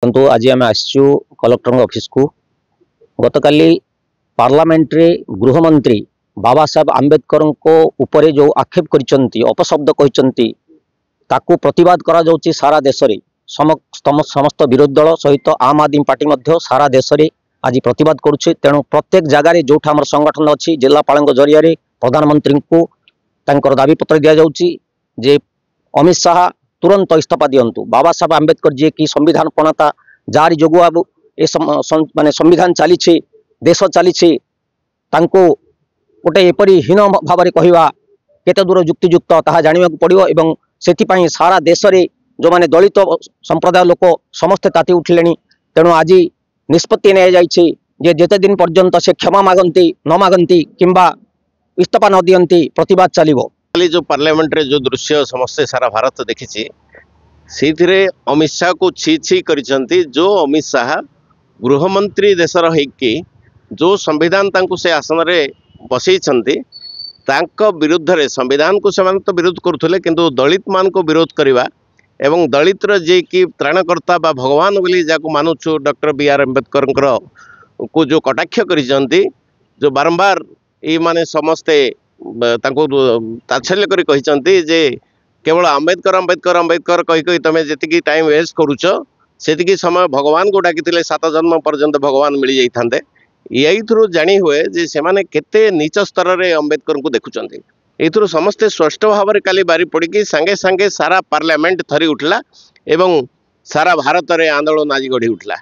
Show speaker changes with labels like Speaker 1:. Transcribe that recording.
Speaker 1: परंतु आज आम आसचु कलेक्टर ऑफिस को गतकाली पार्लियामेंट रे गृहमंत्री बाबा साहेब आंबेडकर को ऊपर जो आक्षेप कर अपशब्द कहते ताकू प्रतिवाद करा जाउची सारा देश रे समस्त विरोधी दल सहित आम आदमी पार्टी सारा देश रे आज प्रतिवाद करुचे। तेणु प्रत्येक जगार जो संगठन अच्छी जिलापाल जरिया प्रधानमंत्री को तांकर दाबी पत्र दि जाउची जे अमित शाह तुरंत इस्तीफा दिंतु। बाबा साहेब आंबेडकर जी की संविधान प्रणेता जार जोगु अब ए माने संविधान चली देश चली गोटे एपरी हीन भाव में कहवा केते दूर युक्तियुक्त ताहा जानिबा पड़िबो एवं सेथिपाई सारा देश रे जो माने दलित संप्रदाय लोक समस्ते ताती उठिलेनी। तेणु आज निष्पत्ति नियाଯାଇଛି जे जेते दिन पर्यंत से क्षमा मागंती न मागंती किंबा इस्तीफा न दियंती प्रतिवाद चलिबो।
Speaker 2: जो पार्लियामेंट रे जो दृश्य समस्ते सारा भारत देखिछि से अमित शाह को छी छी करिसंती। जो अमित शाह गृहमंत्री देशर होइकी जो संविधान तांको से आसन रे बसैछंती तांको विरुद्ध रे संविधान को से तो विरोध करुथले किंतु दलित मान को विरोध करवा एवं दलित जे कि त्राणकर्ता बा भगवान बोली जाको मानुछु डॉक्टर बी आर अम्बेडकर को जो कटाक्ष करिसंती जो बारंबार ये माने समस्ते तांको तात्सल्य करी कहिसंती जे केवल अम्बेडकर अम्बेडकर अम्बेडकर कही कही तमें जी टाइम वेस्ट करुच से समय भगवान को डाकी 7 जन्म पर्यंत भगवान मिल जाते। यही जानी हुए जे से माने केते नीच स्तर रे अम्बेडकर को देखुंत। यही समस्ते स्पष्ट भाव में काली बारी पड़ी सांगे सांगे सारा पार्लियामेंट थरी उठला एवं सारा भारत रे आंदोलन आज गढ़ी उठला।